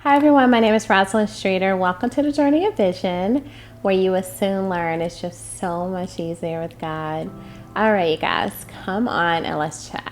Hi everyone, my name is Rosalind Streeter. Welcome to the Journey of Vision, where you will soon learn it's just so much easier with God. All right, you guys, come on and let's chat.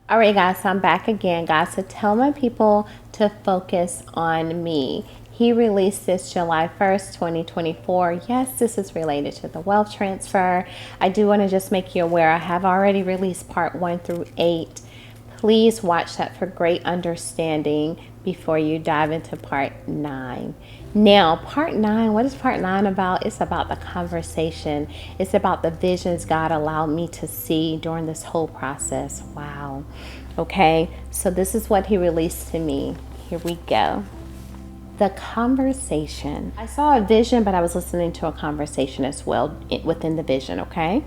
All right, guys, so I'm back again, guys. So tell my people to focus on me. He released this July 1st, 2024. Yes, this is related to the wealth transfer. I do want to just make you aware I have already released part 1 through 8. Please watch that for great understanding before you dive into part 9. Now, part 9, what is part 9 about? It's about the conversation. It's about the visions God allowed me to see during this whole process. Wow. Okay, so this is what he released to me. Here we go. The conversation. I saw a vision, but I was listening to a conversation as well within the vision, okay?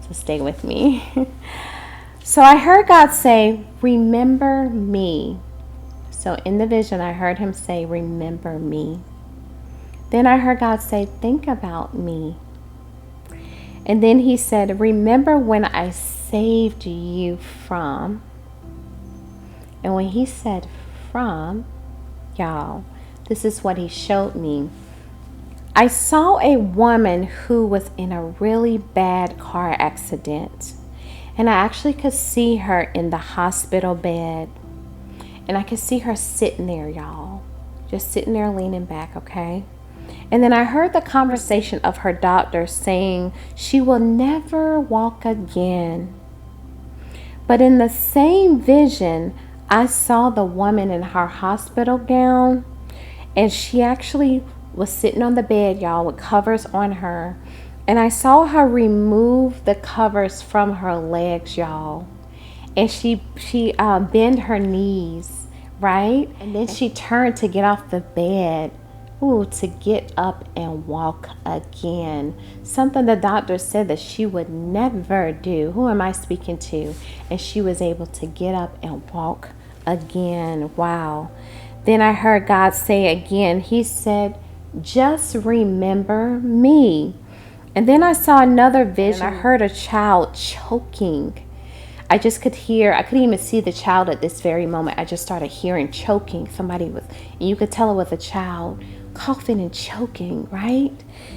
So stay with me. So I heard God say, remember me. So in the vision, I heard him say, remember me. Then I heard God say, think about me. And then he said, remember when I saved you from. And when he said from, y'all, this is what he showed me. I saw a woman who was in a really bad car accident. And I actually could see her in the hospital bed. And I could see her sitting there, y'all. Just sitting there leaning back, okay? And then I heard the conversation of her doctor saying she will never walk again. But in the same vision, I saw the woman in her hospital gown. And she actually was sitting on the bed, y'all, with covers on her. And I saw her remove the covers from her legs, y'all. And she bent her knees, right? And then she turned to get off the bed. Ooh, to get up and walk again. Something the doctor said that she would never do. Who am I speaking to? And she was able to get up and walk again. Wow. Then I heard God say again, he said, just remember me. And then I saw another vision. I heard a child choking. I just could hear, I couldn't even see the child at this very moment. I just started hearing choking. Somebody was, and you could tell it was a child coughing and choking, right?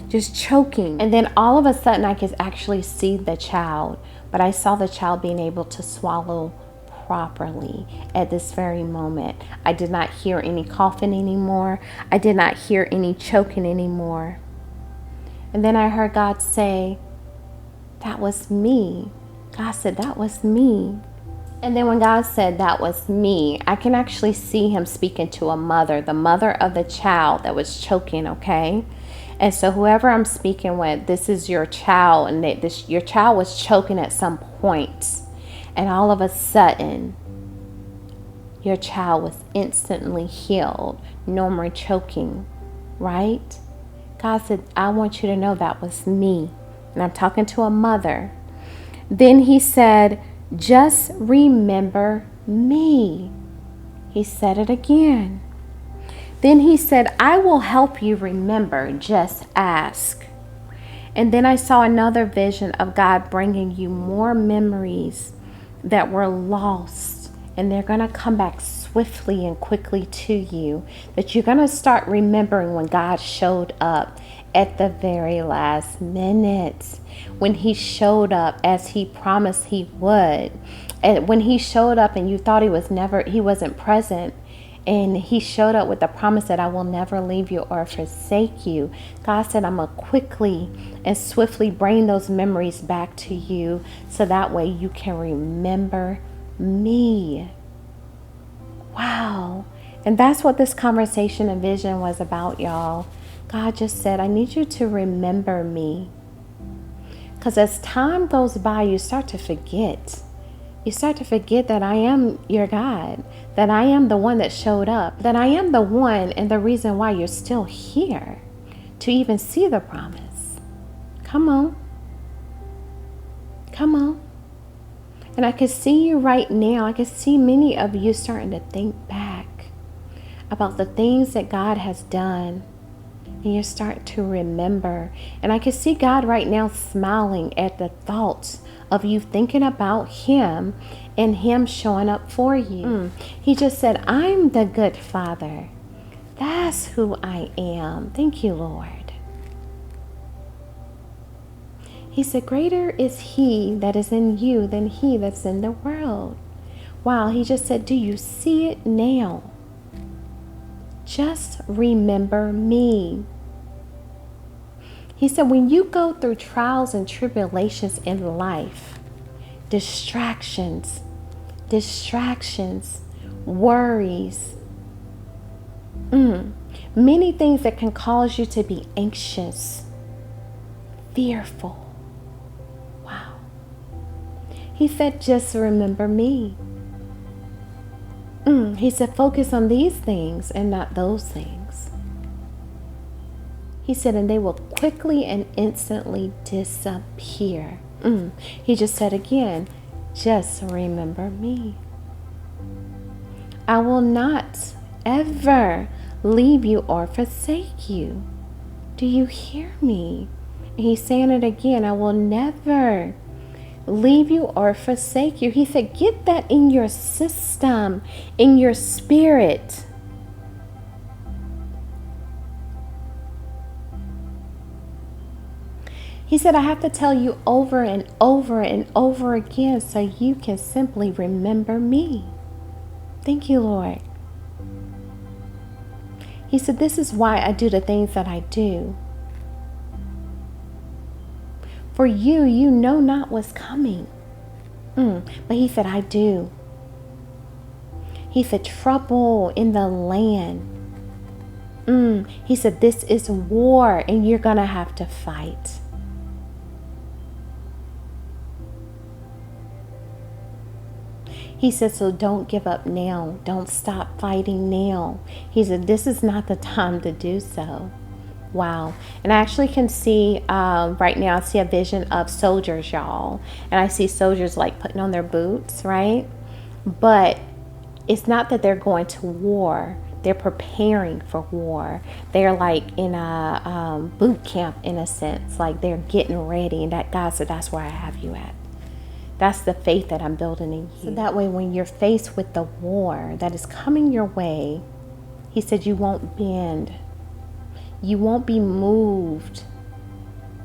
Just choking. And then all of a sudden I could actually see the child, but I saw the child being able to swallow properly at this very moment. I did not hear any coughing anymore. I did not hear any choking anymore. And then I heard God say, that was me. God said, that was me. And then when God said that was me, I can actually see him speaking to a mother, the mother of the child that was choking, okay? And so whoever I'm speaking with, this is your child, and your child was choking at some point. And all of a sudden, your child was instantly healed. No more choking, right? God said, I want you to know that was me. And I'm talking to a mother. Then he said, just remember me. He said it again. Then he said, I will help you remember. Just ask. And then I saw another vision of God bringing you more memories that were lost. And they're going to come back swiftly and quickly to you, that you're going to start remembering when God showed up at the very last minute, when he showed up as he promised he would, and when he showed up and you thought he wasn't present, and he showed up with the promise that I will never leave you or forsake you. God said, I'm going to quickly and swiftly bring those memories back to you, so that way you can remember me. Wow. And that's what this conversation and vision was about, y'all. God just said, I need you to remember me. Because as time goes by, you start to forget. You start to forget that I am your God, that I am the one that showed up, that I am the one and the reason why you're still here to even see the promise. Come on. Come on. And I can see you right now. I can see many of you starting to think back about the things that God has done. And you start to remember. And I can see God right now smiling at the thoughts of you thinking about Him and Him showing up for you. He just said, I'm the good Father. That's who I am. Thank you, Lord. He said, greater is He that is in you than he that's in the world. Wow, He just said, do you see it now? Just remember me. He said, when you go through trials and tribulations in life, distractions, worries, many things that can cause you to be anxious, fearful. Wow. He said, just remember me. He said, focus on these things and not those things. He said, and they will quickly and instantly disappear. He just said again, just remember me. I will not ever leave you or forsake you. Do you hear me? And He's saying it again, I will never leave you or forsake you. He said, get that in your system, in your spirit. He said, I have to tell you over and over and over again so you can simply remember me. Thank you, Lord. He said, this is why I do the things that I do. For you, you know not what's coming. But He said, I do. He said, trouble in the land. He said, this is war and you're going to have to fight. He said, so don't give up now. Don't stop fighting now. He said, this is not the time to do so. Wow. And I actually can see right now, I see a vision of soldiers, y'all. And I see soldiers like putting on their boots, right? But it's not that they're going to war. They're preparing for war. They're like in a boot camp in a sense. Like they're getting ready. And that God said, that's where I have you at. That's the faith that I'm building in you. So that way when you're faced with the war that is coming your way, He said you won't bend. You won't be moved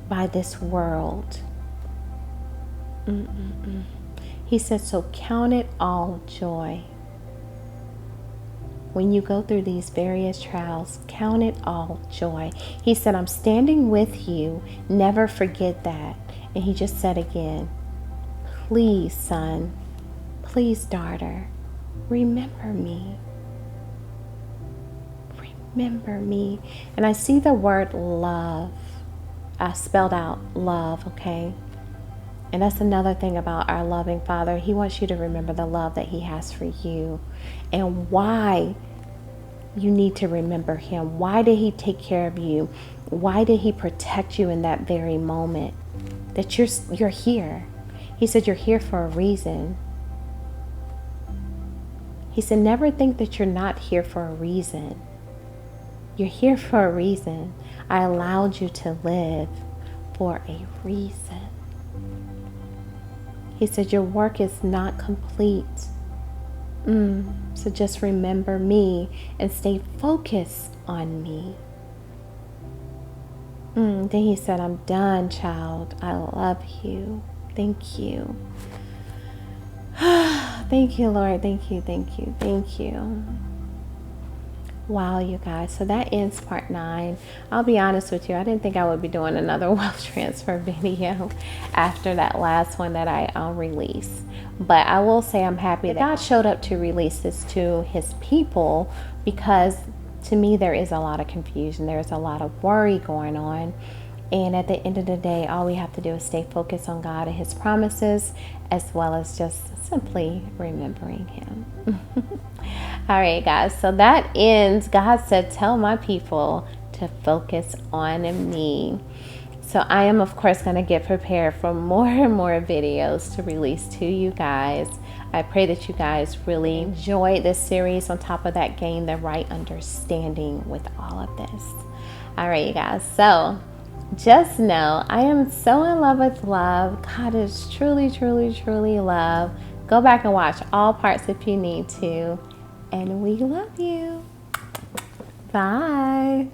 by this world. He said, so count it all joy. When you go through these various trials, count it all joy. He said, I'm standing with you. Never forget that. And He just said again, please, son, please, daughter, remember me. Remember me. And I see the word love. I spelled out love, okay? And that's another thing about our loving Father. He wants you to remember the love that He has for you and why you need to remember Him. Why did He take care of you? Why did He protect you in that very moment that you're here? He said, you're here for a reason. He said, never think that you're not here for a reason. You're here for a reason. I allowed you to live for a reason. He said, your work is not complete. So just remember me and stay focused on me. Then He said, I'm done, child. I love you. Thank you. Thank you, Lord. Thank you, thank you, thank you. Wow, you guys. So that ends part 9. I'll be honest with you. I didn't think I would be doing another wealth transfer video after that last one that I released. But I will say I'm happy that God showed up to release this to His people, because to me there is a lot of confusion. There's a lot of worry going on. And at the end of the day, all we have to do is stay focused on God and His promises, as well as just simply remembering Him. All right, guys. So that ends. God said, tell my people to focus on me. So I am, of course, going to get prepared for more and more videos to release to you guys. I pray that you guys really enjoyed this series. On top of that, gain the right understanding with all of this. All right, you guys. So just know I am so in love with love. God is truly, truly, truly love. Go back and watch all parts if you need to. And we love you. Bye.